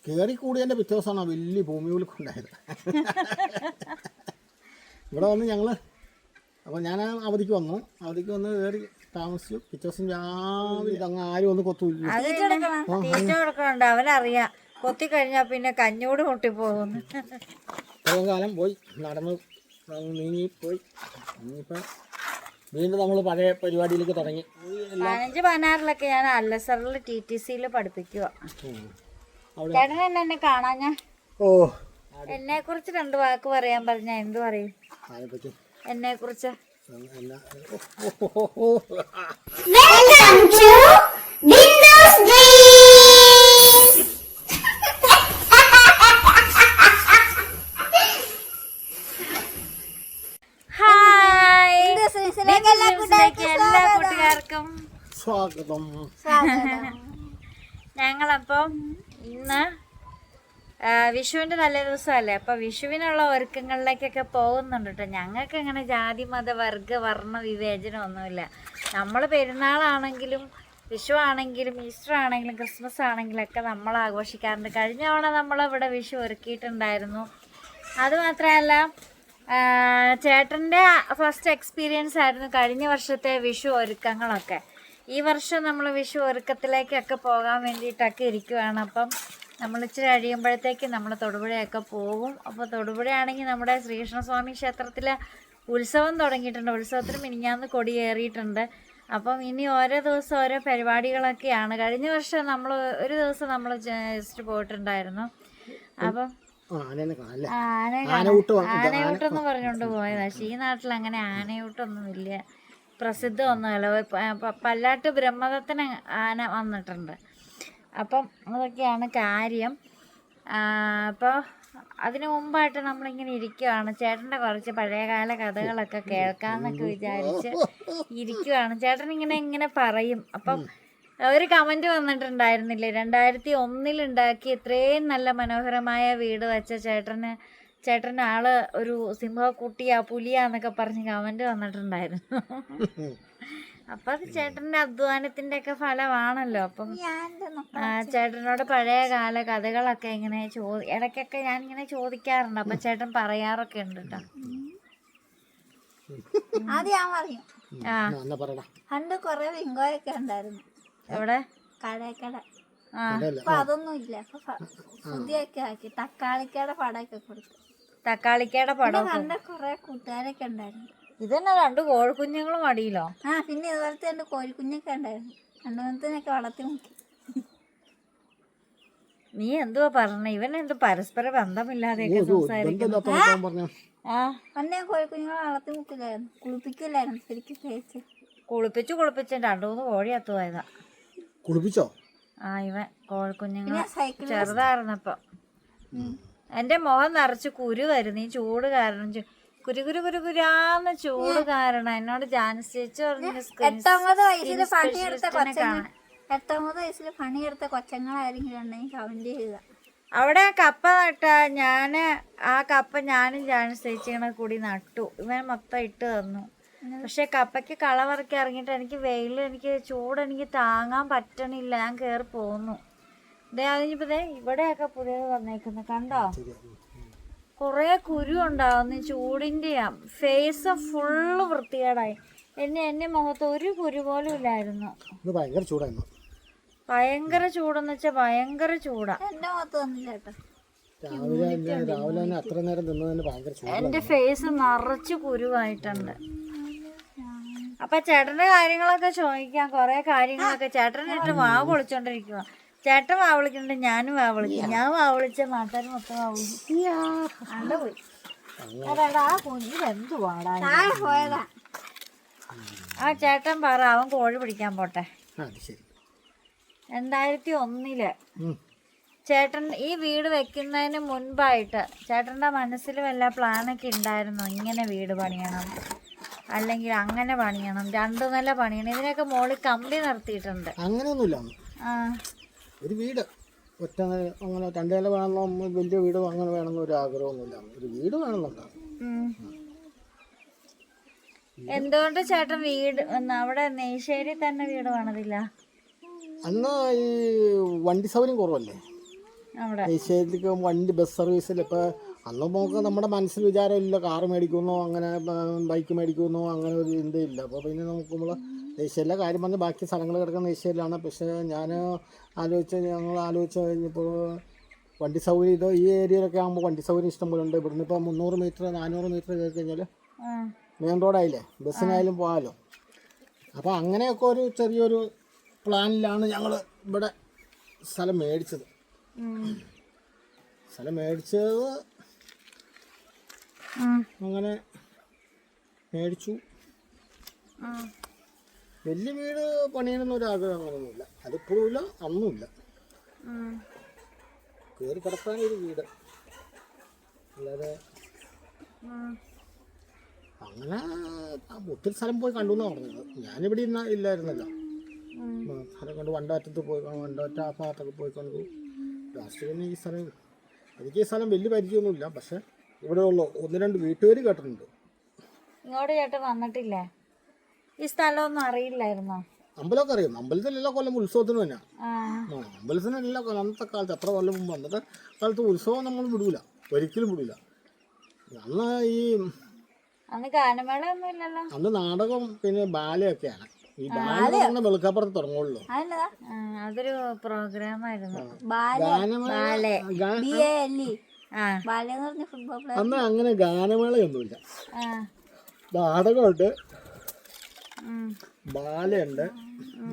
കയറി കൂടിയതിൻ്റെ പിറ്റേ ദിവസമാണ് വലിയ ഭൂമി കുലുക്കുണ്ടായത്. ഇവിടെ വന്ന് ഞങ്ങൾ അപ്പോൾ ഞാൻ അവധിക്ക് വന്നു കയറി താമസിച്ചു. പിറ്റേ ദിവസം രാവിലെ അങ്ങ് ആരും ഒന്ന് കൊത്തൂല്ല. തീറ്റ കൊടുക്കണുണ്ട്, അവനറിയാം കൊത്തി കഴിഞ്ഞാൽ പിന്നെ കഞ്ഞൂട് മുട്ടിപ്പോകുന്നു. ഇത്രയും കാലം പോയി നടന്ന് നീങ്ങിപ്പോയി. ഇനിയിപ്പം വീണ്ടും നമ്മൾ പഴയ പരിപാടിയിലേക്ക് തുടങ്ങി. 15-16 ഞാൻ അല്ലസറിൽ TTCയിൽ പഠിപ്പിക്കുക. ചേട്ടൻ എന്നെ കാണാൻ ഞാൻ എന്നെ കുറിച്ച് 2 വാക്ക് പറയാൻ പറഞ്ഞാ എന്ത് പറയും? എന്നെ കുറിച്ച് എല്ലാ കൂട്ടുകാർക്കും സ്വാഗതം. ഞങ്ങളപ്പം ഇന്ന് വിഷുവിൻ്റെ തലേ ദിവസമല്ലേ, അപ്പം വിഷുവിനുള്ള ഒരുക്കങ്ങളിലേക്കൊക്കെ പോകുന്നുണ്ട് കേട്ടോ. ഞങ്ങൾക്ക് അങ്ങനെ ജാതി മത വർഗ വർണ്ണ വിവേചനമൊന്നുമില്ല. നമ്മൾ പെരുന്നാളാണെങ്കിലും വിഷു ആണെങ്കിലും ഈസ്റ്റർ ആണെങ്കിലും ക്രിസ്മസ് ആണെങ്കിലും ഒക്കെ നമ്മൾ ആഘോഷിക്കാറുണ്ട്. കഴിഞ്ഞ തവണ നമ്മളിവിടെ വിഷു ഒരുക്കിയിട്ടുണ്ടായിരുന്നു. അതുമാത്രമല്ല ചേട്ടൻ്റെ ഫസ്റ്റ് എക്സ്പീരിയൻസ് ആയിരുന്നു കഴിഞ്ഞ വർഷത്തെ വിഷു ഒരുക്കങ്ങളൊക്കെ. ഈ വർഷം നമ്മൾ വിഷു ഒരുക്കത്തിലേക്കൊക്കെ പോകാൻ വേണ്ടിയിട്ടൊക്കെ ഇരിക്കുവാണ്. അപ്പം നമ്മൾ ഇച്ചിരി കഴിയുമ്പോഴത്തേക്ക് നമ്മൾ തൊടുപുഴയൊക്കെ പോകും. അപ്പോൾ തൊടുപുഴയാണെങ്കിൽ നമ്മുടെ ശ്രീകൃഷ്ണസ്വാമി ക്ഷേത്രത്തിലെ ഉത്സവം തുടങ്ങിയിട്ടുണ്ട്. ഉത്സവത്തിന് മിനിഞ്ഞാന്ന് കൊടിയേറിയിട്ടുണ്ട്. അപ്പം ഇനി ഓരോ ദിവസം ഓരോ പരിപാടികളൊക്കെയാണ്. കഴിഞ്ഞ വർഷം നമ്മൾ ഒരു ദിവസം നമ്മൾ ജസ്റ്റ് പോയിട്ടുണ്ടായിരുന്നു. അപ്പം ആനയൂട്ടെന്ന് പറഞ്ഞുകൊണ്ട് പോയതാ. പക്ഷേ ഈ നാട്ടിൽ അങ്ങനെ ആനയൂട്ടൊന്നും വലിയ പ്രസിദ്ധമൊന്നുമല്ല. പല്ലാട്ട് ബ്രഹ്മദത്തിന് ആന വന്നിട്ടുണ്ട്. അപ്പം അതൊക്കെയാണ് കാര്യം. അപ്പോൾ അതിനു മുമ്പായിട്ട് നമ്മളിങ്ങനെ ഇരിക്കുവാണ്. ചേട്ടൻ്റെ കുറച്ച് പഴയകാല കഥകളൊക്കെ കേൾക്കാമെന്നൊക്കെ വിചാരിച്ച് ഇരിക്കുവാണ്. ചേട്ടൻ ഇങ്ങനെ പറയും. അപ്പം ഒരു കമൻറ്റ് വന്നിട്ടുണ്ടായിരുന്നില്ലേ, 2001 ഉണ്ടാക്കി ഇത്രയും നല്ല മനോഹരമായ വീട് വെച്ച ചേട്ടന് ആള് ഒരു സിംഹക്കുട്ടിയാ പുലിയാന്നൊക്കെ പറഞ്ഞ് കമൻറ്റ് വന്നിട്ടുണ്ടായിരുന്നു. അപ്പം അത് ചേട്ടൻ്റെ അധ്വാനത്തിൻ്റെ ഒക്കെ ഫലമാണല്ലോ. അപ്പം ചേട്ടനോട് പഴയ കാല കഥകളൊക്കെ ഇങ്ങനെ ഇടയ്ക്കൊക്കെ ഞാൻ ഇങ്ങനെ ചോദിക്കാറുണ്ട്. അപ്പം ചേട്ടൻ പറയാറൊക്കെ ഉണ്ട് കേട്ടോ. പണ്ട് കൊറേ വിങ്കോയൊക്കെ ഉണ്ടായിരുന്നു. എവിടെ? കട. അപ്പൊ അതൊന്നും ഇല്ല. പുതിയൊക്കെ ആക്കി തക്കാളിക്കയുടെ പടമൊക്കെ കൊടുത്തു. തക്കാളിക്കയുടെ പടം പണ്ട് കൊറേ കൂട്ടുകാരൊക്കെ ഉണ്ടായിരുന്നു. ഇതന്നെ 2 കോഴിക്കുഞ്ഞുങ്ങളും അടിയിലോ? പിന്നെ ഇതുപോലത്തെ 2 കോഴിക്കുഞ്ഞൊക്കെ ഉണ്ടായിരുന്നു. 2 വളർത്തി മുക്കി. നീ എന്തുവാ പറഞ്ഞ? ഇവനെന്ത് പരസ്പര ബന്ധമില്ലാതെയൊക്കെ സംസാരിക്കുന്നു. പണ്ട് ഞാൻ കോഴിക്കുഞ്ഞുങ്ങളെ വളർത്തി മുക്കില്ലായിരുന്നു, കുളിപ്പിക്കില്ലായിരുന്നു. ശരിക്കും തേച്ച് കുളിപ്പിച്ച് 2-3 കോഴി അത്തുപോയതാ. കുളിപ്പിച്ചോ? ഇവൻ കോഴിക്കുഞ്ഞുങ്ങൾ ചെറുതായിരുന്നപ്പം എന്റെ മുഖം നിറച്ച് കുരു വരുന്നു. ഈ ചൂട് കാരണം കുരുകുരാന്ന് ചൂട് കാരണം എന്നോട് ജാൻസി ചേച്ചി പറഞ്ഞു 8-9 വയസ്സിൽ പണിയെടുത്ത കൊച്ചങ്ങളാരെങ്കിലും ഉണ്ടെങ്കിൽ കമന്റ് ചെയ്യുക. അവിടെ കപ്പ നട്ട ആ കപ്പ ഞാനും ജാൻസി ചേച്ചിയുടെ കൂടി നട്ടു. ഇവൻ മൊത്തം ഇട്ട് തന്നു. പക്ഷെ കപ്പയ്ക്ക് കളവറക്കി ഇറങ്ങിയിട്ട് എനിക്ക് ചൂട് എനിക്ക് താങ്ങാൻ പറ്റണില്ല. ഞാൻ കയറി പോന്നു. അതിനിപ്പോ ഇവിടെയൊക്കെ പുതിയത് വന്നേക്കുന്നു കണ്ടോ. കുറെ കുരു ഉണ്ടാവുന്നു ചൂടിന്റെ. ഫേസ് ഫുള്ള് വൃത്തികേടായി. എന്റെ മുഖത്ത് ഒരു കുരു പോലും ഇല്ലായിരുന്നു. ഭയങ്കര ചൂടെന്ന് വെച്ചാ ഭയങ്കര ചൂടാ. എന്റെ മുഖത്ത് വന്നില്ല കേട്ടോ. എന്റെ ഫേസ് നിറച്ച് കുരുവായിട്ടുണ്ട്. അപ്പൊ ചേട്ടന്റെ കാര്യങ്ങളൊക്കെ ചോദിക്കാം. കൊറേ കാര്യങ്ങളൊക്കെ ചേട്ടനിട്ട് വാവ് പൊളിച്ചോണ്ടിരിക്കുക. ചേട്ടൻ വാവ് വിളിക്കുന്നുണ്ട്, ഞാനും വാവ് വിളിക്കും. ഞാൻ വാവ് വിളിച്ച നാട്ടുകാർ മൊത്തം വാവ് വിളിക്കും. പോയി ആ കുഞ്ഞിൽ എന്തുവാടാ പോയതാ. ആ ചേട്ടൻ പറ അവൻ കോഴി പിടിക്കാൻ പോട്ടെ. 2001 ചേട്ടൻ ഈ വീട് വെക്കുന്നതിന് മുൻപായിട്ട് ചേട്ടൻ്റെ മനസ്സിൽ വല്ല പ്ലാനൊക്കെ ഉണ്ടായിരുന്നോ? ഇങ്ങനെ വീട് പണിയണം, അല്ലെങ്കിൽ അങ്ങനെ പണിയണം, 2 നില പണിയണം, ഇതിനൊക്കെ മുകളിൽ കമ്പി നിർത്തിയിട്ടുണ്ട്. അങ്ങനെയൊന്നുമില്ല. ഒരു വീട് ഒറ്റ അങ്ങനെ 2 നില വേണമെന്നോ വലിയ വീട് അങ്ങനെ വേണമെന്നോ ഒരു ആഗ്രഹമൊന്നുമില്ല. ഒരു വീട് വേണമെന്നുണ്ടാവും. എന്തുകൊണ്ട് ചേട്ടൻ വീട് അവിടെ നെയ്ശ്ശേരി തന്നെ വീട് വേണതില്ല? അന്ന് ഈ വണ്ടി സൗകര്യം കുറവല്ലേ. അവിടെ ദേശീയത്തിലേക്ക് വണ്ടി ബസ് സർവീസിൽ ഇപ്പോൾ അന്ന് നമുക്ക് നമ്മുടെ മനസ്സിൽ വിചാരമില്ല കാറ് മേടിക്കുമെന്നോ അങ്ങനെ ബൈക്ക് മേടിക്കുമെന്നോ അങ്ങനെ ഒരു ചിന്തയില്ല. അപ്പോൾ പിന്നെ നോക്കുമ്പോൾ ദേശീയയിലെ കാര്യം പറഞ്ഞ് ബാക്കി സ്ഥലങ്ങൾ കിടക്കുന്ന ദേശീയയിലാണ്. പക്ഷേ ഞാൻ ഞങ്ങൾ ആലോചിച്ച് കഴിഞ്ഞപ്പോൾ വണ്ടി സൗകര്യം ഇത് ഈ ഏരിയയിലൊക്കെ ആകുമ്പോൾ വണ്ടി സൗകര്യം ഇഷ്ടംപോലെ ഉണ്ട്. ഇവിടുന്ന് ഇപ്പോൾ 300 മീറ്റർ 400 മീറ്റർ കയറി കഴിഞ്ഞാൽ മെയിൻ റോഡായില്ലേ, ബസ്സിനായാലും പോകാമല്ലോ. അപ്പോൾ അങ്ങനെയൊക്കെ ഒരു ചെറിയൊരു പ്ലാനിലാണ് ഞങ്ങൾ ഇവിടെ സ്ഥലം മേടിച്ചത്. സ്ഥലം മേടിച്ചത് അങ്ങനെ മേടിച്ചു. വലിയ വീട് പണിയണമെന്ന് ഒരു ആഗ്രഹം അങ്ങനെയൊന്നുമില്ല, അതിപ്പോഴും ഇല്ല അന്നുമില്ല. കയറി കിടക്കാനൊരു വീട്, അല്ലാതെ അങ്ങനെ ഒത്തിരി സ്ഥലം പോയി കണ്ടു എന്നാണ് പറഞ്ഞത്. ഞാനിവിടെ ഇല്ലായിരുന്നല്ലോ. സ്ഥലം കണ്ടു, വണ്ടാറ്റത്ത് പോയി, വണ്ടാറ്റ ആ ഭാഗത്തൊക്കെ പോയി കണ്ടു. ലാസ്റ്റ് പിന്നെ ഈ സ്ഥലം, എനിക്ക് ഈ സ്ഥലം വലിയ പരിചയമൊന്നുമില്ല. പക്ഷെ ഇവിടെ ഉള്ള 1-2 വീട്ടുകാർ കേട്ടിട്ടുണ്ട്. ഇങ്ങോട്ട് ചേട്ടൻ വന്നിട്ടില്ലേ? ഈ സ്ഥലമൊന്നും അറിയില്ലായിരുന്നോ? അമ്പലമൊക്കെ അറിയാം. അമ്പലത്തിൽ എല്ലാ കൊല്ലം ഉത്സവത്തിന് തന്നെ. അമ്പലത്തിന് എല്ലാ കൊല്ലം അന്നത്തെ കാലത്ത് എത്ര കൊല്ലം മുമ്പ് അന്നത്തെ കാലത്ത് ഉത്സവം നമ്മൾ വിടൂല, ഒരിക്കലും വിടൂല. അന്ന് അന്ന് ഗാനമേള ഒന്നും ഇല്ലല്ലോ. അന്ന് നാടകം പിന്നെ ബാലയൊക്കെയാണ്. ഈ ബാല പറഞ്ഞ വെളുക്കാപ്പുറത്ത് തുടങ്ങുള്ളൂ. അതൊരു പ്രോഗ്രാമായിരുന്നു. അന്ന് അങ്ങനെ ഗാനമേളയൊന്നുമില്ല. നാടകമുണ്ട്, ബാലയുണ്ട്,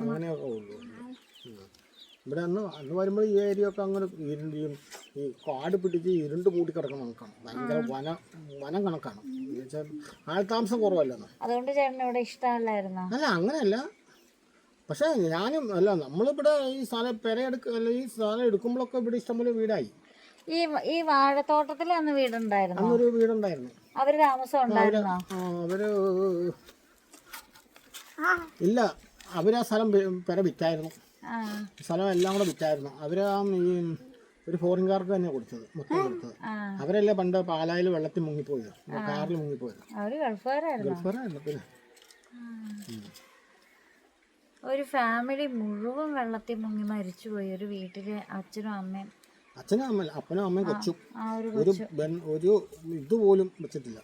അങ്ങനെയൊക്കെ ഉള്ളൂ. ഇവിടെ അന്ന് വരുമ്പോൾ ഈ ഏരിയ ഒക്കെ അങ്ങനെ ഈ കാട് പിടിച്ച് ഇരുണ്ട് മൂടി കിടക്കണം കണക്കാണ്. ഭയങ്കര വനം കണക്കാണ്. എന്നുവെച്ചാൽ ആൾതാമസം കുറവല്ലെന്ന്. അതുകൊണ്ട് ചേട്ടന് ഇവിടെ ഇഷ്ടമല്ലായിരുന്നോ? അല്ല, അങ്ങനെയല്ല. പക്ഷേ ഞാനും അല്ല, നമ്മളിവിടെ ഈ സ്ഥലം ഈ സ്ഥലം എടുക്കുമ്പോഴൊക്കെ ഇവിടെ ഇഷ്ടംപോലെ വീടായി. ഈ വാഴത്തോട്ടത്തിൽ അന്ന് വീടുണ്ടായിരുന്നു. അന്നൊരു വീടുണ്ടായിരുന്നു. അവര് താമസം ഉണ്ടായിരുന്നോ? അവര് ഇല്ല, അവരാ സ്ഥലം വിറ്റായിരുന്നു. സ്ഥലം എല്ലാം കൂടെ വിറ്റായിരുന്നു. അവര് ഈ ഒരു ഫോറിൻകാർക്ക് തന്നെ കൊടുത്തത്, മൊത്തം കൊടുത്തത്. അവരല്ലേ പണ്ട് പാലായിൽ വെള്ളത്തിൽ മുങ്ങിപ്പോയത്, കാറിൽ മുങ്ങിപ്പോയത്. ഗൾഫുകാരായിരുന്നു. പിന്നെ ഒരു ഫാമിലി മുഴുവൻ വെള്ളത്തിൽ മുങ്ങി മരിച്ചുപോയി. ഒരു വീട്ടില് അച്ഛനും അമ്മയും അപ്പനും അമ്മയും കൊച്ചും. ഒരു ഇതുപോലും വെച്ചിട്ടില്ല.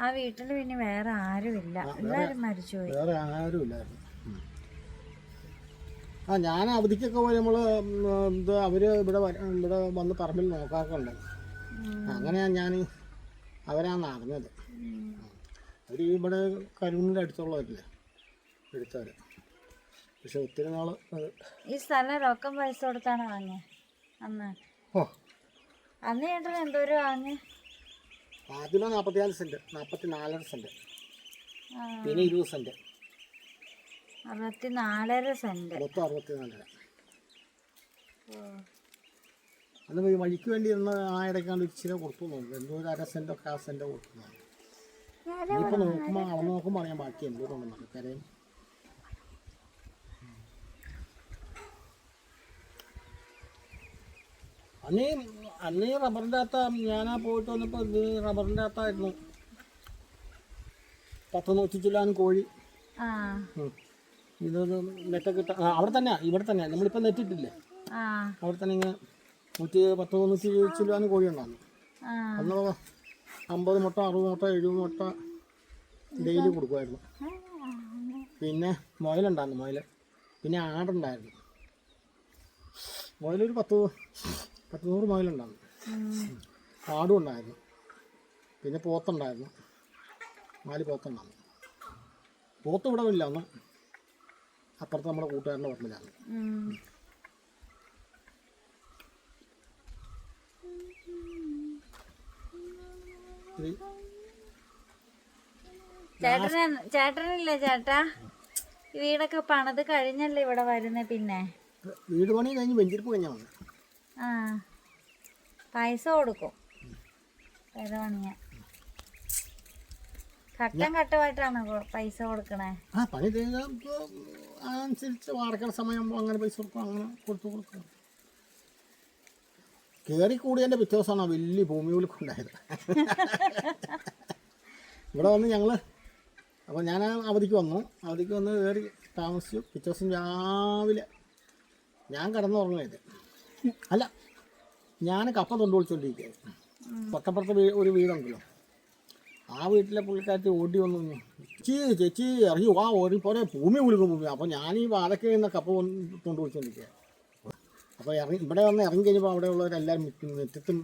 ആ വീട്ടിൽ പിന്നെ വേറെ ആരുമില്ല, എല്ലാരും മരിച്ചുപോയി. വേറെ ആരുമില്ലായിരുന്നു. ഞാൻ അവധിക്കൊക്കെ പോയി നമ്മള് അവര് ഇവിടെ വന്ന് പറമ്പിൽ നോക്കാറുണ്ട്. അങ്ങനെയാണ് ഞാൻ അവരാണ് അറിഞ്ഞത്. അവര് ഇവിടെ കരൂരിൻ്റെ അടുത്തുള്ളവരില്ലേ, എടുത്തവര്. പക്ഷെ ഒത്തിരി നാള് ഈ സ്ഥലം റൊക്കം പൈസ കൊടുത്താണ് വാങ്ങിയത് അന്ന്. അന്ന് ചേട്ടൻ എന്തോരം വാങ്ങി? ആദ്യമേ 44 സെന്റ്, 44.5 സെന്റ്, പിന്നെ 20 സെന്റ്, 64.5 സെന്റ്, മൊത്തം 64. അന്ന് വഴിക്ക് വേണ്ടി ആ ഇടയ്ക്കാണ്ട് ഇച്ചിരി കൊടുത്തു നോക്കും. എന്തോ ഒരു 1/2 സെന്റോ 1/2 സെന്റോ കൊടുത്തു. ഇനിയിപ്പോൾ നോക്കുമ്പോൾ അളന്ന് നോക്കുമ്പോൾ അറിയാൻ ബാക്കി എന്തോരുണ്ടെന്നൊക്കെ കരയും. അന്ന് ഈ റബ്ബറിൻ്റെ അകത്ത് ഞാൻ പോയിട്ട് വന്നപ്പോൾ ഇത് റബ്ബറിൻ്റെ അകത്തായിരുന്നു. 10-100 ചില്ലാൻ കോഴി. ഇത് നെറ്റൊക്കെ ഇട്ട അവിടെ തന്നെ, ഇവിടെ തന്നെ നമ്മളിപ്പോൾ നെറ്റിട്ടില്ലേ, അവിടെ തന്നെ ഇങ്ങനെ 110-100 ചില്ലാൻ കോഴി ഉണ്ടായിരുന്നു. അന്ന് 50 മുട്ട 60 മുട്ട 70 മുട്ട ഡെയിലി കൊടുക്കുമായിരുന്നു. പിന്നെ മുയലുണ്ടായിരുന്നു, മുയൽ. പിന്നെ ആടുണ്ടായിരുന്നു. മുയലൊരു 10-100 മുയലുണ്ടായിരുന്നു. ആടും ഉണ്ടായിരുന്നു. പിന്നെ പോത്തുണ്ടായിരുന്നു, 4 പോത്തുണ്ടായിരുന്നു. പോത്ത് ഇവിടെ ഇല്ല, അന്ന് അപ്പുറത്ത് നമ്മുടെ കൂട്ടുകാരൻ്റെ പറമ്പിലാണ്. ചേട്ടനില്ലേ ചേട്ടാ? വീടൊക്കെ പണിത് കഴിഞ്ഞല്ലേ ഇവിടെ വരുന്നേ? പിന്നെ വീട് പണി കഴിഞ്ഞ് വെഞ്ചിരിപ്പ് കഴിഞ്ഞാൽ പൈസ കൊടുക്കും. വീട് പണിയാ ഘട്ടം ഘട്ടമായിട്ടാണ് പൈസ കൊടുക്കണേ. പണി അനുസരിച്ച് വാടക സമയം അങ്ങനെ പൈസ കൊടുക്കും, അങ്ങനെ കൊടുക്കും. കയറി കൂടിയതിൻ്റെ പിറ്റേ ദിവസമാണ് വലിയ ഭൂമി കുലുക്കുണ്ടായത്. ഇവിടെ വന്ന് ഞങ്ങൾ, അപ്പോൾ ഞാൻ അവധിക്ക് വന്ന് കയറി താമസിച്ചു. പിറ്റേ ദിവസം രാവിലെ ഞാൻ കിടന്നുറങ്ങുന്നത്. അല്ല ഞാൻ കപ്പ തൊണ്ട് വിളിച്ചോണ്ടിരിക്കുകയായിരുന്നു. തൊട്ടപ്പുറത്ത് ഒരു വീടുണ്ടല്ലോ, ആ വീട്ടിലെ പുള്ളിക്കാരത്തി ഓടി വന്നു, ചേച്ചി ചേച്ചി ഇറങ്ങി വാ ഓടി പോലെ ഭൂമി വിളിക്കും ഭൂമി. അപ്പോൾ ഞാൻ ഈ വാഴയ്ക്ക് നിന്ന് കപ്പ തൊണ്ട് വിളിച്ചോണ്ടിരിക്കുക. അപ്പോൾ ഇറങ്ങി ഇവിടെ വന്ന് ഇറങ്ങി കഴിഞ്ഞപ്പോൾ അവിടെ ഉള്ളവരെല്ലാവരും മുറ്റത്തും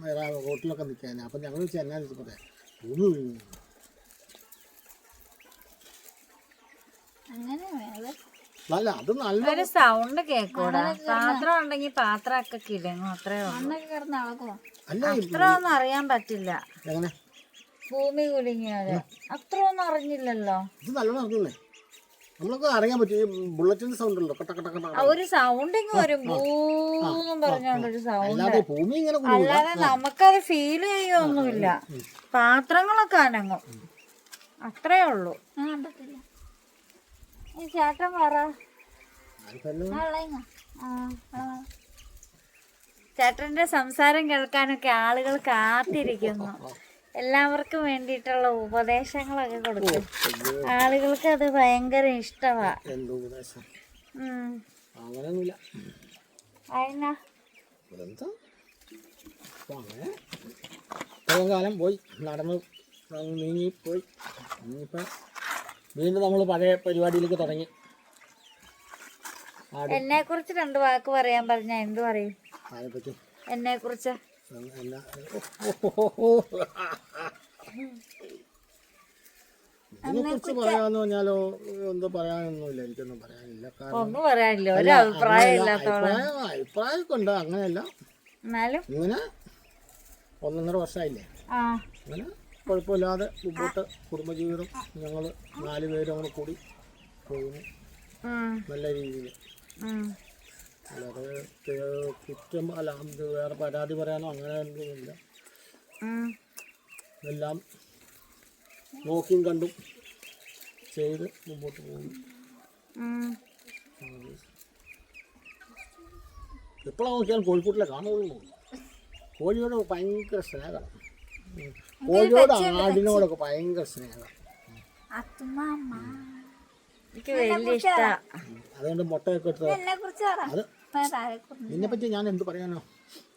റോട്ടിലൊക്കെ നിൽക്കാനാണ്. അപ്പോൾ ഞങ്ങൾ വെച്ചാൽ എന്നാ പറയാം ഭൂമി വിളിക്കുന്നു. അങ്ങനെ വേണം. അല്ല അത് നല്ല ഒരു സൗണ്ട് കേക്കൂടാ. പാത്രം ഉണ്ടെങ്കിൽ പാത്രമൊക്കെ കിടങ്ങും. അത്രേ ഉള്ളൂ. മണ്ണൊക്കെ കിടന്ന് അളകുമോ? അല്ല അത്ര ഒന്നും അറിയാൻ പറ്റില്ല. എങ്ങനെ ഭൂമി കുലുങ്ങിയത് അത്ര ഒന്നും അറിഞ്ഞില്ലല്ലോ. ഇത് നല്ലോണം അറിഞ്ഞില്ലേ? നമ്മളൊക്കെ അറിയാൻ പറ്റും. ഈ ബുള്ളറ്റിന്റെ സൗണ്ട് ഉണ്ടല്ലോ, കട്ട കട്ട കട്ട. ആ ഒരു സൗണ്ടിങ് വരും, ഭൂന്നും പറഞ്ഞോണ്ടൊരു സൗണ്ട്. അല്ലാതെ ഭൂമി ഇങ്ങനെ അല്ലാതെ നമുക്കത് ഫീൽ ചെയ്യൊന്നുമില്ല. പാത്രങ്ങളൊക്കെ അനങ്ങും, അത്രേ ഉള്ളൂ. ഞാൻ കണ്ടിട്ടില്ല. ഈ ചേട്ടൻ പറ. ചേട്ടന്റെ സംസാരം കേൾക്കാനൊക്കെ ആളുകൾ കാത്തിരിക്കുന്നു. എല്ലാവർക്കും വേണ്ടിയിട്ടുള്ള ഉപദേശങ്ങളൊക്കെ കൊടുക്കും. ആളുകൾക്ക് അത് ഭയങ്കര ഇഷ്ടമാ. എന്തോ ഉപദേശം ഉം. അങ്ങനെയൊന്നുമില്ല. അതിനാ എന്താ അങ്ങനെ ഇത്രയും കാലം പോയി നടന്ന് നീങ്ങിപ്പോയി. ഇനിയിപ്പം വീണ്ടും നമ്മൾ പഴയ പരിപാടിയിലേക്ക് തുടങ്ങി. എന്നെ കുറിച്ച് 2 വാക്ക് പറയാൻ പറഞ്ഞാ എന്ത് പറയും? അതിനെപ്പറ്റി എന്നെ കുറിച്ച് ഇതിനെക്കുറിച്ച് പറയാന്ന് പറഞ്ഞാലോ എന്തോ പറയാനൊന്നുമില്ല, എനിക്കൊന്നും പറയാനില്ല. ഒന്നും പറയാനില്ല, ഒരു അഭിപ്രായം ഇല്ലാത്തോളം. അഭിപ്രായമൊക്കെ ഉണ്ട്, അങ്ങനെയല്ല. എന്നാലും ഇങ്ങനെ 1.5 വർഷമായില്ലേ, ആ അങ്ങനെ കുഴപ്പമില്ലാതെ മുമ്പോട്ട് കുടുംബജീവിതം ഞങ്ങൾ 4 പേരും അങ്ങനെ കൂടി പോകുന്നു നല്ല രീതിയിൽ. അല്ലാതെ കുറ്റം അല്ല വേറെ പരാതി പറയാനോ അങ്ങനെ ഒന്നുമില്ല. എല്ലാം നോക്കിയും കണ്ടും ചെയ്ത് മുമ്പോട്ട് പോകുന്നു. എപ്പോഴാണ് നോക്കിയാലും കോഴിക്കോട്ടിലെ കാണുള്ളൂ. കോഴിയോട് ഭയങ്കര സ്നേഹമാണ്. കോഴിയോട് ആടിനോടൊക്കെ ഭയങ്കര സ്നേഹമാണ്. എനിക്ക് വലിയ ഇഷ്ടമാണ്. അതുകൊണ്ട് മുട്ടയൊക്കെ എടുത്ത് അത് നിന്നെപ്പറ്റി ഞാൻ എന്ത് പറയാനോ,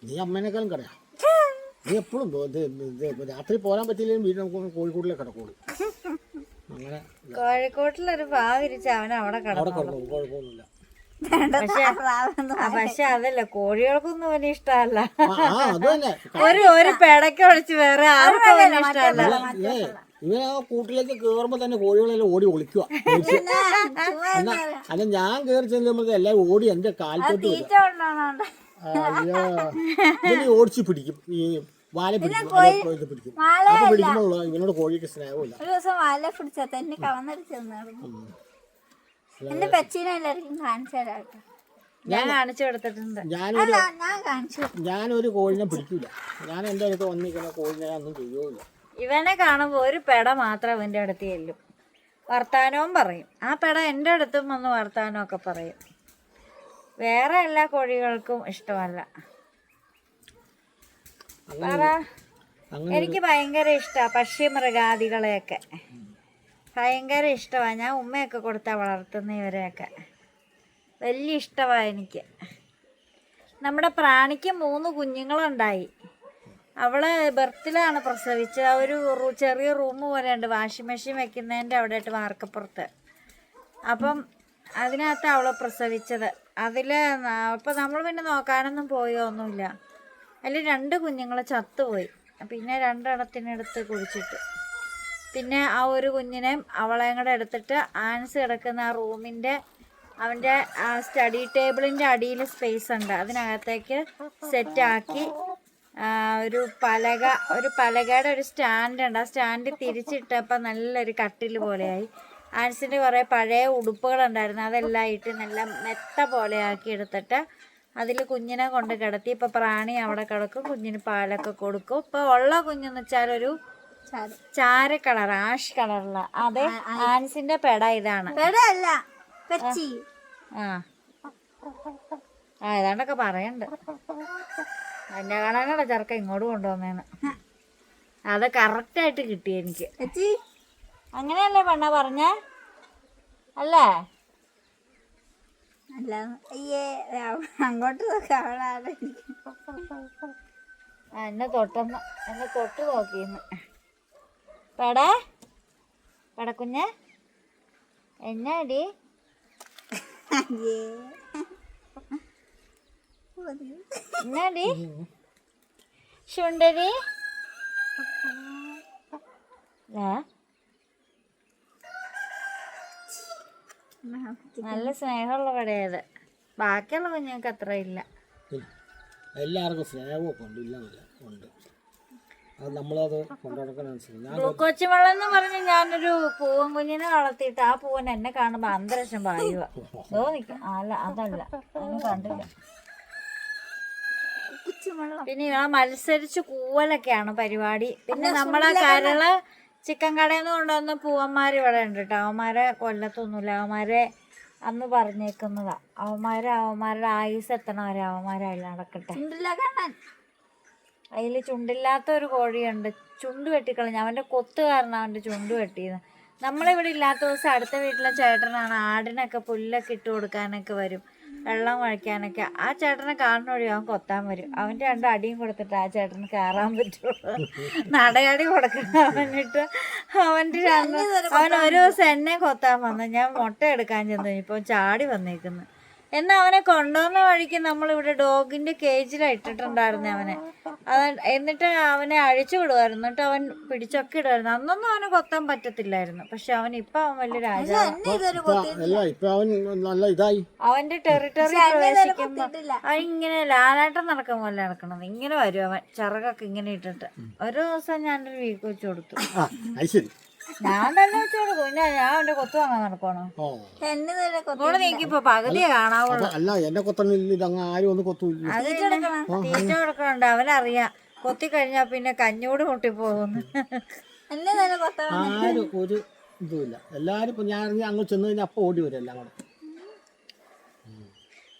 നീ അമ്മേനേക്കാളും കടയാ. നീ എപ്പോഴും രാത്രി പോരാൻ പറ്റിയില്ലെങ്കിൽ വീട്ടിൽ നമുക്ക് കോഴിക്കോട്ടിലേക്ക് കിടക്കുള്ളൂ. അങ്ങനെ കോഴിക്കോട്ടിലൊരു പാവ വിരിച്ച് അവൻ അവിടെ അവിടെ കിടന്നു. കിടന്നു, കുഴപ്പമൊന്നുമില്ല. പക്ഷെ അതല്ല, കോഴികൾക്കൊന്നും വലിയ ഇഷ്ടമല്ല. അത് തന്നെ ഒരു പെടക്ക് ഒഴിച്ച് വേറെ ആർക്കും വലിയ ഇഷ്ടമല്ല. ഇവൻ ആ കൂട്ടിലേക്ക് കയറുമ്പോ തന്നെ കോഴികളെല്ലാം ഓടി ഒളിക്കുക. അല്ല ഞാൻ കയറി ചെല്ലുമ്പോൾ എല്ലാവരും ഓടി എന്റെ കാൽത്തോട്ട് അയ്യോ ഇതിനെ ഓടിച്ച് പിടിക്കും. ഈ വാല പിടിക്കും. അപ്പൊ പിടിക്കുമ്പോൾ ഇവനോട് കോഴിക്ക് സ്നേഹമില്ല. ഒരു ദിവസം വാല പിടിച്ചാ തന്നെ കവന്നടിച്ചു. എന്റെ പെച്ചിനെ എല്ലാവർക്കും കാണിച്ചു തരാട്ടോ. ഞാൻ കാണിച്ചു കൊടുത്തിട്ടുണ്ട്. ഞാനൊരു കോഴിനെ പിടിക്കൂല. ഞാൻ എന്റെ അടുത്ത് വന്നിരിക്കുന്ന കോഴിനെ ഒന്നും ചെയ്യുമില്ല. ഇവനെ കാണുമ്പോൾ ഒരു പെട മാത്രം അവൻ്റെ അടുത്ത് ചെല്ലും, വർത്താനവും പറയും. ആ പെട എൻ്റെ അടുത്തും വന്ന് വർത്താനമൊക്കെ പറയും. വേറെ എല്ലാ കോഴികൾക്കും ഇഷ്ടമല്ല. പറ. എനിക്ക് ഭയങ്കര ഇഷ്ടമാണ് പക്ഷിമൃഗാദികളെയൊക്കെ, ഭയങ്കര ഇഷ്ടമാണ്. ഞാൻ ഉമ്മയൊക്കെ കൊടുത്താൽ വളർത്തുന്ന ഇവരെയൊക്കെ വലിയ ഇഷ്ടമാണ് എനിക്ക്. നമ്മുടെ പ്രാണിക്ക് 3 കുഞ്ഞുങ്ങളുണ്ടായി. അവള് ബർത്തിലാണ് പ്രസവിച്ചത്. ഒരു ചെറിയ റൂം പോലെ ഉണ്ട്, വാഷിംഗ് മെഷീൻ വെക്കുന്നതിൻ്റെ അവിടെ ആയിട്ട് വാർക്കപ്പുറത്ത്. അപ്പം അതിനകത്ത് അവളെ പ്രസവിച്ചത്. അതിൽ ഇപ്പം നമ്മൾ പിന്നെ നോക്കാനൊന്നും പോയൊന്നുമില്ല. അതിൽ 2 കുഞ്ഞുങ്ങൾ ചത്തുപോയി. പിന്നെ 2 എണ്ണത്തിനെടുത്ത് കുഴിച്ചിട്ട്, പിന്നെ ആ ഒരു കുഞ്ഞിനെ അവളെയും കൂടെ എടുത്തിട്ട് ആൻസ് കിടക്കുന്ന ആ റൂമിൻ്റെ അവൻ്റെ ആ സ്റ്റഡി ടേബിളിൻ്റെ അടിയിൽ സ്പേസ് ഉണ്ട്, അതിനകത്തേക്ക് സെറ്റാക്കി ഒരു പലകയുടെ ഒരു സ്റ്റാൻഡ് ഉണ്ട്. ആ സ്റ്റാൻഡ് തിരിച്ചിട്ടപ്പോൾ നല്ലൊരു കട്ടിൽ പോലെയായി. ആൻസിൻ്റെ കുറേ പഴയ ഉടുപ്പുകളുണ്ടായിരുന്നു, അതെല്ലാം ഇട്ട് നല്ല മെത്ത പോലെ ആക്കി എടുത്തിട്ട് അതിൽ കുഞ്ഞിനെ കൊണ്ട് കിടത്തി. ഇപ്പോൾ പ്രാണി അവിടെ കിടക്കും, കുഞ്ഞിന് പാലൊക്കെ കൊടുക്കും. ഇപ്പോൾ ഉള്ള കുഞ്ഞെന്ന് വെച്ചാൽ ഒരു ചാര കളർ, ആഷ് കളറുള്ള. അതെ, ആൻസിൻ്റെ പെട ഇതാണ്. ഏതാണ്ടൊക്കെ പറയണ്ട്. എന്നെ കാണാനാണ് ചെറുക്ക ഇങ്ങോട്ട് കൊണ്ടുവന്നേന്ന്. അത് കറക്റ്റായിട്ട് കിട്ടി എനിക്ക്. അങ്ങനെയല്ലേ പെണ്ണ പറഞ്ഞ അല്ലേ? അല്ല അയ്യേ അങ്ങോട്ട് നോക്കാം അവളാണ് എന്നെ തൊട്ട് നോക്കിന്ന് പടാ പടക്കുഞ്ഞ് എന്നാടി അയ്യേ എന്നാടി ശുണ്ടരി നല്ല സ്നേഹമുള്ള കടയത്. ബാക്കിയുള്ള കുഞ്ഞുങ്ങൾക്ക് അത്ര ഇല്ല. എല്ലാവർക്കും സ്നേഹമൊക്കെ ഉണ്ട്, ഇല്ലെന്നില്ല, ഉണ്ട്. അത് നമ്മളത് കൊണ്ടുനടക്കാനനുസരിച്ച് ഗ്ലൂക്കോച്ച് വെള്ളം എന്ന് പറഞ്ഞ് ഞാനൊരു പൂവൻ കുഞ്ഞിനെ വളർത്തിയിട്ട് ആ പൂവൻ എന്നെ കാണുമ്പോൾ അന്തരീക്ഷം പായുക തോന്നിക്കും. അല്ല അതല്ല, അതിന് കണ്ടില്ല. പിന്നെ ആ മത്സരിച്ച് കൂവലൊക്കെയാണ് പരിപാടി. പിന്നെ നമ്മളെ കരള് ചിക്കൻ കടയിൽ നിന്ന് കൊണ്ടുവന്ന പൂവന്മാർ ഇവിടെ ഉണ്ട് കേട്ടോ. അവന്മാരെ കൊല്ലത്തൊന്നുമില്ല. അവന്മാരെ അന്ന് പറഞ്ഞേക്കുന്നതാ. അവന്മാരുടെ ആയുസ് എത്തണം വരെ അവന്മാരതിൽ നടക്കട്ടെ. അതിൽ ചുണ്ടില്ലാത്ത ഒരു കോഴിയുണ്ട്, ചുണ്ട് വെട്ടിക്കളഞ്ഞ. അവൻ്റെ കൊത്ത് കാരണം അവൻ്റെ ചുണ്ട് വെട്ടിയത്. നമ്മളിവിടെ ഇല്ലാത്ത ദിവസം അടുത്ത വീട്ടിലെ ചേട്ടനാണ് ആടിനൊക്കെ പുല്ലൊക്കെ ഇട്ട് കൊടുക്കാനൊക്കെ വരും, വെള്ളം കഴിക്കാനൊക്കെ. ആ ചേട്ടനെ കാണുന്ന വഴി അവൻ കൊത്താൻ വരും. അവൻ്റെ 2 അടിയും കൊടുത്തിട്ട് ആ ചേട്ടന് കയറാൻ പറ്റുള്ളൂ. നടയടി കൊടുക്കണം അവനിട്ട്. അവൻ ഒരു ദിവസം എന്നെ കൊത്താൻ വന്നു. ഞാൻ മുട്ട എടുക്കാൻ ചെന്നു, ഇപ്പം ചാടി വന്നേക്കുന്നു. എന്നാൽ അവനെ കൊണ്ടുവന്ന വഴിക്ക് നമ്മളിവിടെ ഡോഗിൻ്റെ കേജിലാണ് ഇട്ടിട്ടുണ്ടായിരുന്നു അവനെ. എന്നിട്ട് അവനെ അഴിച്ചു വിടുമായിരുന്നു. എന്നിട്ട് അവൻ പിടിച്ചൊക്കെ ഇടുമായിരുന്നു. അന്നൊന്നും അവനെ കൊത്താൻ പറ്റത്തില്ലായിരുന്നു. പക്ഷെ അവൻ വലിയ രാജാവ്. അവന്റെ ടെറിട്ടറി പ്രവേശിക്കുമ്പോ അവൻ ഇങ്ങനെ ലാലാട്ടം നടക്കാൻ പോലെ നടക്കണത്. ഇങ്ങനെ വരും അവൻ, ചിറകൊക്കെ ഇങ്ങനെ ഇട്ടിട്ട്. ഒരു ദിവസം ഞാനൊരു വീക്ക് വെച്ച് കൊടുത്തു. ഞാൻ തന്നെ വെച്ച് കൊടുക്കും. പിന്നെ ഞാൻ അവന്റെ കൊത്തു വാങ്ങാൻ നടക്കണോ? കൂടെ നീക്കിപ്പോ പകുതിയെ കാണാവുള്ളൂ. അത് തീറ്റ കൊടുക്കണുണ്ട്. അവനറിയാം കൊത്തി കഴിഞ്ഞാ പിന്നെ കഞ്ഞൂട് മുട്ടിപ്പോകുന്നു. ആരും ഒരു ഇതുമില്ല. എല്ലാരും ഞാൻ അങ്ങ് ചെന്ന് കഴിഞ്ഞാൽ അപ്പൊ ഓടി വരും എല്ലാം കൂടെ.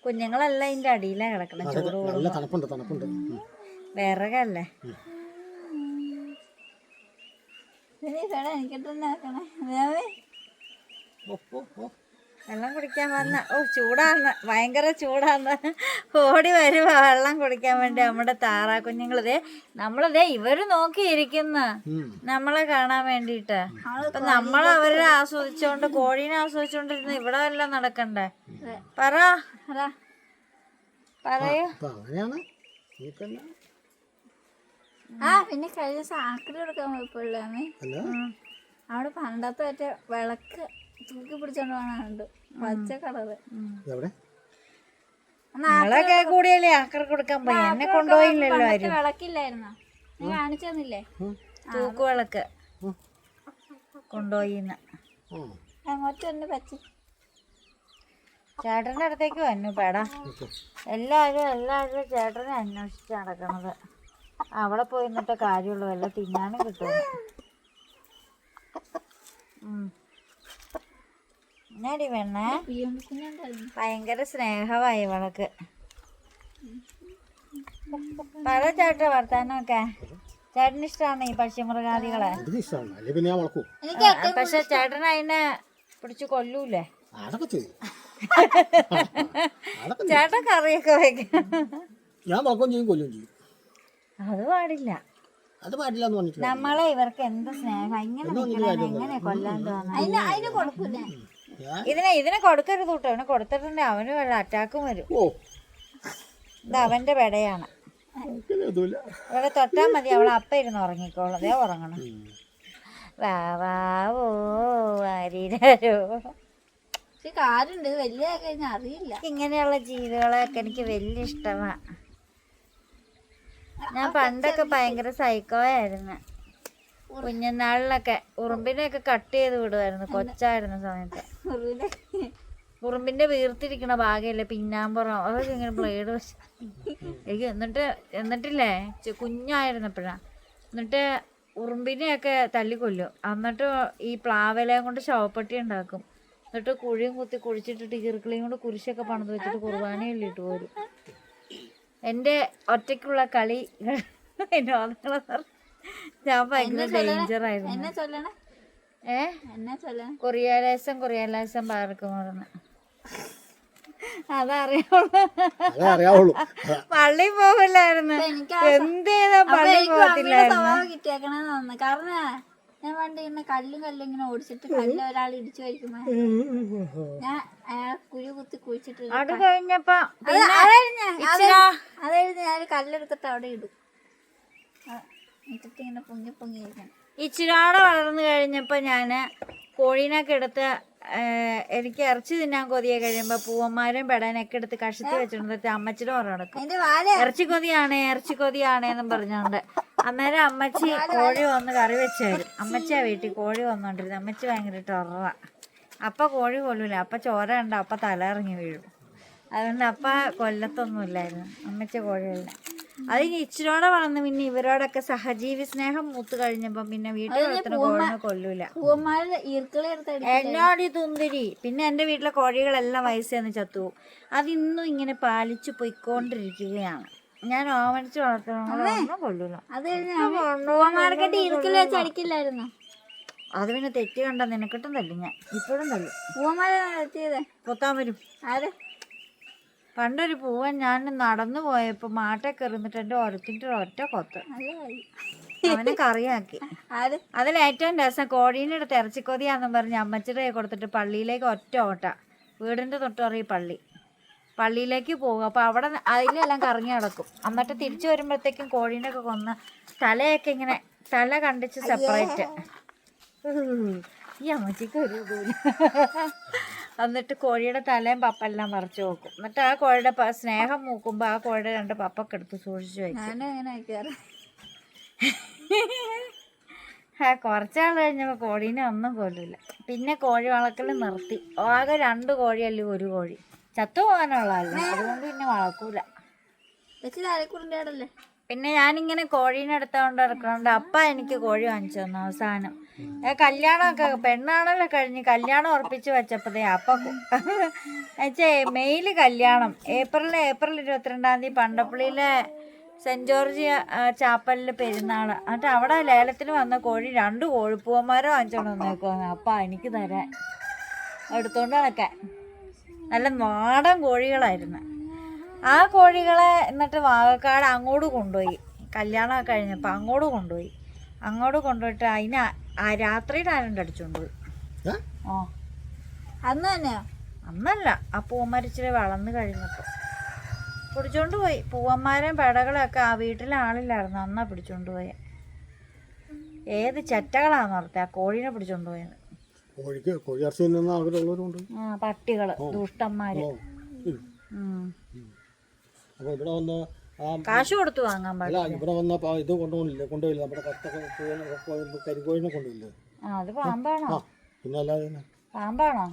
കുഞ്ഞുങ്ങളെല്ലാം ഇതിന്റെ അടിയിലാ കിടക്കണം. ചൂട് നല്ല തണുപ്പുണ്ട്. വിറകല്ലേ. വെള്ളം കുടിക്കാൻ വന്ന ചൂടാന്ന്, ഭയങ്കര ചൂടാന്ന്. ഓടി വരുവാ വെള്ളം കുടിക്കാൻ വേണ്ടി നമ്മുടെ താറാ കുഞ്ഞുങ്ങളിതേ. നമ്മളിതേ ഇവര് നോക്കിയിരിക്കുന്ന നമ്മളെ കാണാൻ വേണ്ടിട്ട്. അപ്പൊ നമ്മളവരെ ആസ്വദിച്ചോണ്ട്, കോഴീനെ ആസ്വദിച്ചോണ്ടിരുന്ന ഇവിടെ എല്ലാം നടക്കണ്ടേ? പറയൂ. പിന്നെ കഴിഞ്ഞ സാക്കിൽ കൊടുക്കാൻ പോയപ്പോഴേ അവിടെ പണ്ടത്തെ മറ്റേ വിളക്ക് തൂക്കി പിടിച്ചോണ്ട് പോകാനുണ്ട്, പച്ച കളറ്. നമ്മളൊക്കെ കൂടിയല്ലേ ആക്കർ കൊടുക്കാൻ പോയി. എന്നെ കൊണ്ടുപോയില്ലല്ലോ ആരും. വിളക്കില്ലായിരുന്നോ? നീ കാണിച്ചു തന്നില്ലേ? തൂക്കുവിളക്ക് കൊണ്ടുപോയിന്ന്. അങ്ങോട്ട് തന്നെ പച്ച. ചേട്ടന്റെ അടുത്തേക്ക് വന്നു പേടാ. എല്ലാവരും ചേട്ടനെ അന്വേഷിച്ച് നടക്കണത്. അവിടെ പോയി നിന്നിട്ട് കാര്യമുള്ളൂ, വല്ല തിന്നാനും കിട്ടും. എന്നാടി പെണ്ണേ, ഭയങ്കര സ്നേഹമായി ഇവളക്ക്. പറ ചേട്ട വർത്താനമൊക്കെ. ചേട്ടന് ഇഷ്ടമാണ് ഈ പക്ഷിമൃഗാദികളെ. പക്ഷെ ചേട്ടൻ അതിനെ പിടിച്ച് കൊല്ലൂലേ? ചേട്ടൻ കറിയൊക്കെ വെക്കും. അത് പാടില്ല. നമ്മളെ ഇവർക്ക് എന്ത് സ്നേഹം. ഇങ്ങനെ എങ്ങനെ കൊല്ലാൻ തോന്നുന്നു? ഇതിനെ കൊടുക്കരുത് കേട്ടോ. അവനെ കൊടുത്തിട്ടുണ്ടെങ്കിൽ അവന് വല്ല അറ്റാക്കും വരും. ഇത് അവന്റെ പെടയാണ്. ഇവിടെ തൊട്ടാൽ മതി, അവളെ അപ്പ ഇരുന്ന് ഉറങ്ങിക്കോളും. അതേ ഉറങ്ങണം. വാവോ ആരീരോ. കാരുണ്ട് വലിയ കഴിഞ്ഞാൽ അറിയില്ല. ഇങ്ങനെയുള്ള ജീവികളൊക്കെ എനിക്ക് വലിയ ഇഷ്ടമാണ്. ഞാൻ പണ്ടൊക്കെ ഭയങ്കര സൈക്കോയായിരുന്നു. കുഞ്ഞനാളിലൊക്കെ ഉറുമ്പിനെയൊക്കെ കട്ട് ചെയ്ത് വിടുമായിരുന്നു കൊച്ചായിരുന്ന സമയത്ത്. ഉറുമ്പിന്റെ വീർത്തിരിക്കണ ഭാഗമല്ലേ പിന്നാമ്പുറം, അതൊക്കെ ഇങ്ങനെ ബ്ലേഡ് വെച്ച് എനിക്ക്. എന്നിട്ടില്ലേ കുഞ്ഞായിരുന്നപ്പോഴാ. എന്നിട്ട് ഉറുമ്പിനെയൊക്കെ തല്ലിക്കൊല്ലും. എന്നിട്ട് ഈ പ്ലാവിലയും കൊണ്ട് ശവപ്പെട്ടി ഉണ്ടാക്കും. എന്നിട്ട് കുഴിയും കുത്തി കുഴിച്ചിട്ടിട്ട് ഈർക്കിളിയും കൊണ്ട് കുരിശൊക്കെ പണിത് വെച്ചിട്ട് കുർബാനയിൽ ഇട്ട് പോരും. എൻ്റെ ഒറ്റയ്ക്കുള്ള കളി ഞാൻ ഭയങ്കര ഡേഞ്ചറായിരുന്നു. കൊറിയാലേസം പാർക്കും പറഞ്ഞ അതറിയാവുള്ളൂ. അതേ അറിയാവുള്ളൂ. പള്ളി പോകില്ലായിരുന്നു. എനിക്ക് എന്ത് ചെയ്താ പള്ളി പോകത്തില്ലായിരുന്നു. സ്വഭാവം കിട്ടിയേക്കണെന്ന് തോന്നുന്നു. കാരണം ഞാൻ പണ്ട് ഇങ്ങനെ കല്ലും ഇങ്ങനെ ഓടിച്ചിട്ട് കല്ല് ഒരാൾ ഇടിച്ചു വയ്ക്കുമ്പോ ഞാൻ അയാൾ കുഴി കുത്തി കുഴിച്ചിട്ട് അത് കഴിഞ്ഞപ്പോ അതായത് ഞാൻ കല്ലെടുത്തിട്ട് അവിടെ ഇടും. എന്നിട്ട് ഇങ്ങനെ പൊങ്ങി പൊങ്ങി ഇരിക്കണം. ഇച്ചിരാടെ വളർന്നു കഴിഞ്ഞപ്പോൾ ഞാൻ കോഴീനൊക്കെ എടുത്ത് എനിക്ക് ഇറച്ചി തിന്നാൻ കൊതിയെ കഴിയുമ്പോൾ പൂവന്മാരും പെടാനൊക്കെ എടുത്ത് കഷത്തി വെച്ചിട്ട് അമ്മച്ചിയുടെ ഓർമ്മ നടക്കും. അതിന്റെ വാല ഇറച്ചിക്കൊതിയാണേ എന്നും പറഞ്ഞോണ്ട്. അന്നേരം അമ്മച്ചി കോഴി വന്ന് കറി വെച്ച് തരും. അമ്മച്ചിയാ വീട്ടിൽ കോഴി വന്നോണ്ടിരുന്നത്. അമ്മച്ചി ഭയങ്കര ടൊറ. അപ്പം കോഴി കൊല്ലൂല. അപ്പം ചോര കണ്ട അപ്പം തല ഇറങ്ങി വീഴും. അതുകൊണ്ട് അപ്പം കൊല്ലത്തൊന്നുമില്ലായിരുന്നു അമ്മച്ചി കോഴികളിൽ. അത് ഇനി ഇച്ചിരോടെ വളർന്ന് പിന്നെ ഇവരോടൊക്കെ സഹജീവി സ്നേഹം മൂത്ത് കഴിഞ്ഞപ്പം പിന്നെ വീട്ടിൽ വളർത്തുന്ന കോഴിനെ കൊല്ലൂല. പൂവന്മാരുടെ ഈർക്കളി എന്നോട് തുന്തിരി. പിന്നെ എൻ്റെ വീട്ടിലെ കോഴികളെല്ലാം വയസ്സെന്ന് ചത്തു. അതിന്നും ഇങ്ങനെ പാലിച്ചു പൊയ്ക്കൊണ്ടിരിക്കുകയാണ്. ഞാൻ ഓമനിച്ച് വളർത്തുന്ന കൊല്ലൂല. അത് പൂവന്മാർക്കിട്ട് ഈർക്കൽ വെച്ച് അടിക്കില്ലായിരുന്നു. അത് പിന്നെ തെറ്റ് കണ്ട നിനക്കിട്ടും തല്ലും ഞാൻ. ഇപ്പോഴും തല്ലും. പൂവന്മാരെ എത്തിയത് കൊത്താൻ വരും. ആര്? പണ്ടൊരു പൂവൻ ഞാൻ നടന്നു പോയപ്പോ മാട്ടെ കയറിന്നിട്ട് എൻ്റെ ഓരത്തിൻ്റെ ഒറ്റ കൊത്ത് അവനെ കറിയാക്കി. അതിൽ ഏറ്റവും രസം കോഴീൻ്റെ അടുത്ത് ഇറച്ചിക്കൊതിയാന്നും പറഞ്ഞ് അമ്മച്ചിയുടെ കൈ കൊടുത്തിട്ട് പള്ളിയിലേക്ക് ഒറ്റ ഓട്ട. വീടിൻ്റെ തൊട്ടറി പള്ളിയിലേക്ക് പോകും. അപ്പോൾ അവിടെ അതിലെല്ലാം കറങ്ങി നടക്കും. എന്നിട്ട് തിരിച്ചു വരുമ്പോഴത്തേക്കും കോഴീനെ ഒക്കെ കൊന്ന് തലയൊക്കെ ഇങ്ങനെ തല കണ്ടിച്ച് സെപ്പറേറ്റ്. ഈ അമ്മച്ചിക്ക് ഒരു എന്നിട്ട് കോഴിയുടെ തലയും പപ്പെല്ലാം പറിച്ചു നോക്കും. എന്നിട്ട് ആ കോഴിയുടെ സ്നേഹം മൂക്കുമ്പോൾ ആ കോഴിയുടെ 2 പപ്പൊക്കെ എടുത്ത് സൂക്ഷിച്ചു വയ്ക്കും. കുറച്ചാൾ കഴിഞ്ഞപ്പോൾ കോഴീനെ ഒന്നും കൊല്ലില്ല. പിന്നെ കോഴി വളർക്കൽ നിർത്തി. ആകെ 2 കോഴിയല്ലേ 1 കോഴി. ചത്തു പോകാനുള്ളതല്ല. അതുകൊണ്ട് പിന്നെ വളർക്കൂല. പിന്നെ ഞാനിങ്ങനെ കോഴീനെ എടുത്തോണ്ട് ഇറക്കണോണ്ട് അപ്പ എനിക്ക് കോഴി വാങ്ങിച്ചു തന്നു. അവസാനം കല്യാണമൊക്കെ പെണ്ണാണല്ലോ കഴിഞ്ഞ് കല്യാണം ഉറപ്പിച്ച് വെച്ചപ്പോഴേ എന്നുവെച്ചാ മെയ്യില് കല്യാണം, ഏപ്രിൽ 22-ാം തീയതി പണ്ടപ്പള്ളിയിലെ സെൻറ്റ് ജോർജ് ചാപ്പലിൽ പെരുന്നാൾ. എന്നിട്ട് അവിടെ ലേലത്തിന് വന്ന കോഴി 2 കോഴിപ്പൂവന്മാരെ വാങ്ങിച്ചോണ്ട് വന്നേക്കുവാங்க. അപ്പ എനിക്ക് തരാൻ എടുത്തോണ്ട് നടക്കാൻ. നല്ല നാടൻ കോഴികളായിരുന്നു ആ കോഴികളെ. എന്നിട്ട് വാഴക്കാട് അങ്ങോട്ട് കൊണ്ടുപോയി. കല്യാണമൊക്കെ കഴിഞ്ഞപ്പോൾ അങ്ങോട്ട് കൊണ്ടുപോയിട്ട് അതിന് രാത്രിയിൽ ആരും അടിച്ചോണ്ട് പോയി. അന്നല്ല, ആ പൂവന്മാരിച്ചിരി വളർന്നു കഴിഞ്ഞപ്പോൾ പിടിച്ചോണ്ട് പോയി. പൂവന്മാരെയും പെടകളെയൊക്കെ ആ വീട്ടിലെ ആളില്ലായിരുന്നു. അന്നാ പിടിച്ചോണ്ട് പോയ. ഏത് ചെറ്റകളാന്ന് ഓർത്തെ ആ കോഴീനെ പിടിച്ചോണ്ട് പോയത്. പട്ടികള്, ദുഷ്ടന്മാര്. കാശ് കൊടുത്തു വാങ്ങാൻ പാടില്ല. ഇവിടെ വന്നപ്പോ ഇത് കൊണ്ടുപോയില്ല നമ്മുടെ കരിക്കോഴിനെ കൊണ്ടുപോയില്ലേ. അത് പാമ്പാണോ? പിന്നെ അല്ലാതെ പാമ്പാണോ?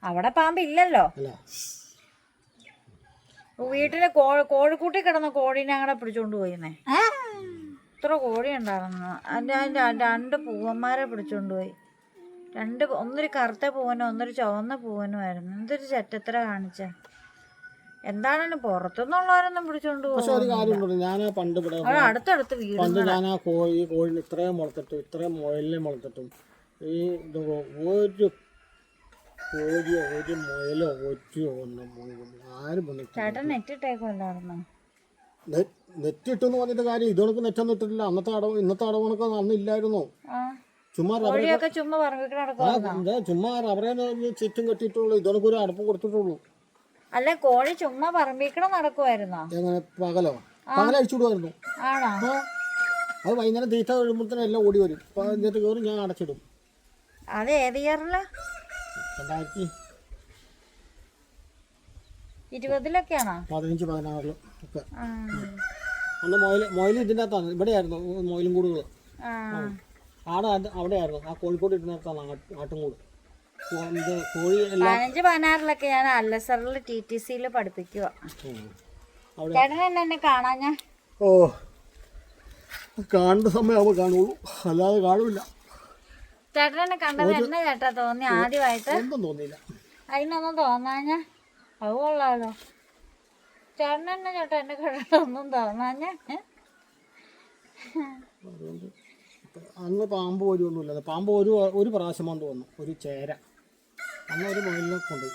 അവിടെ പാമ്പില്ലല്ലോ. വീട്ടിലെ കോഴിക്കൂട്ടി കിടന്ന കോഴീനെ അങ്ങനെ പിടിച്ചോണ്ട് പോയിന്നേ. ഇത്ര കോഴി ഉണ്ടായിരുന്നു. അതിൻ്റെ 2 പൂവന്മാരെ പിടിച്ചോണ്ട് പോയി. 2, ഒന്നൊരു കറുത്ത പൂവനും ഒന്നൊരു ചുവന്ന പൂവനുമായിരുന്നു. എന്തൊരു ചെറ്റത്ര കാണിച്ച. എന്താണെന്ന് പുറത്തുനിന്നുള്ളവരൊന്നും പിടിച്ചോണ്ട് പോകും. ഞാൻ പണ്ട് അടുത്തടുത്ത് വീട്. പണ്ട് ഞാൻ ആ കോഴിനെ ഇത്രയും വളർത്തിട്ടും ഇത്രയും മുയലിനെ വളർത്തിട്ടും ഈ ഒരു കോഴിയോ ഒരു മുയലോ ഒറ്റയോ ഒന്നും ആരും ചേട്ടൻ നെറ്റിട്ടേക്കുമല്ലായിരുന്നു. നെറ്റിട്ടെന്ന് പറഞ്ഞിട്ട് കാര്യം ഇതൊക്കെ നെറ്റൊന്നും ഇട്ടിട്ടില്ല. ഇന്നത്തെ അടവണക്ക് അന്നില്ലായിരുന്നു. ചുമ്മാ റബ്ബറേ ചുറ്റും കെട്ടിയിട്ടുള്ളൂ. ഇതൊക്കെ ഒരു അടപ്പ് കൊടുത്തിട്ടുള്ളൂ. അല്ല, കോഴി ചുമ്മാ പറമ്പിക്കണ നടക്കുമായിരുന്നോ? എങ്ങനെ? പകലഴിച്ചുവിടുമായിരുന്നു. ആണോ? അത് വൈകുന്നേരം തീറ്റ കഴിയുമ്പോഴത്തേനും എല്ലാം ഓടി വരും. ഇതിനകത്ത് കയറി ഞാൻ അടച്ചിടും. അത് ഏത് ഇയറില? 2020-ലൊക്കെയാണോ? 15-16 ഒക്കെ. അന്ന് മൊയിൽ ഇതിൻ്റെ അകത്താണ്. ഇവിടെയായിരുന്നു മൊയിലും കൂടുകൾ. അവിടെയായിരുന്നു. ആ കോഴിക്കോട് ഇരുന്നിടത്താണ് ആട്ടുംകൂട്. 15-16-ലൊക്കെ ഞാൻ അല്ലസറിൽ TTC-യിൽ പഠിപ്പിക്കുക. ചേട്ടൻ എന്നെ കാണാൻ ഞാൻ കാണുന്ന സമയമാകുമ്പോൾ കാണുള്ളൂ, അല്ലാതെ കാണൂല. ചേട്ടനെ കണ്ടത് എന്നെ ചേട്ടാ തോന്നി ആദ്യമായിട്ട്? ഒന്നും തോന്നിയില്ല. അതിനൊന്നും തോന്നാഞ്ഞ അത് കൊള്ളാലോ. ചേട്ടൻ എന്നെ ചേട്ടാ എന്നെ കണ്ടിട്ടൊന്നും തോന്നാഞ്ഞ. അന്ന് പാമ്പ് വരുമൊന്നുമില്ല. പാമ്പ് ഒരു പ്രാവശ്യം വന്ന് വന്നു, ഒരു ചേര. അന്ന് ഒരു മൊയിലിനെ കൊണ്ടുപോയി.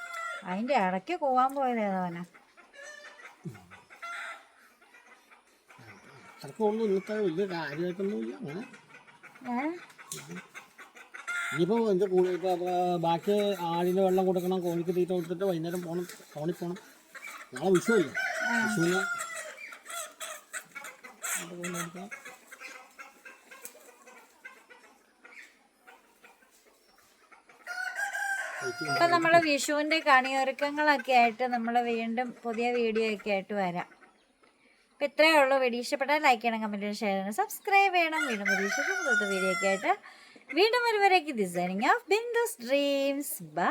അതിൻ്റെ ഇടയ്ക്ക് പോകാൻ പോയത് ഏതവനാ? അത്രയ്ക്ക് ഒന്നും ഇന്നത്തെ വലിയ കാര്യമായിട്ടൊന്നുമില്ല അങ്ങനെ. ഇനിയിപ്പോൾ എൻ്റെ ഇപ്പോൾ ബാക്കി ആടിന് വെള്ളം കൊടുക്കണം, കോഴിക്ക് തീറ്റ കൊടുത്തിട്ട് വൈകുന്നേരം പോകണം, ടൗണിൽ പോകണം. നാളെ വിഷുവല്ലേ, വിഷുവിന് അപ്പം നമ്മൾ വിഷുവിൻ്റെ കണിയൊരുക്കങ്ങളൊക്കെ ആയിട്ട് നമ്മൾ വീണ്ടും പുതിയ വീഡിയോ ഒക്കെ ആയിട്ട് വരാം. അപ്പം ഇത്രയേ ഉള്ളൂ. വീഡിയോ ഇഷ്ടപ്പെട്ടാൽ ലൈക്ക് ചെയ്യണം, കമൻറ്റ് ചെയ്യണം, ഷെയർ ചെയ്യണം, സബ്സ്ക്രൈബ് ചെയ്യണം. വീണ്ടും പുതിയ വീഡിയോ ഒക്കെ ആയിട്ട് വീണ്ടും വരുവരേക്ക് designing of Bindu's dreams. By.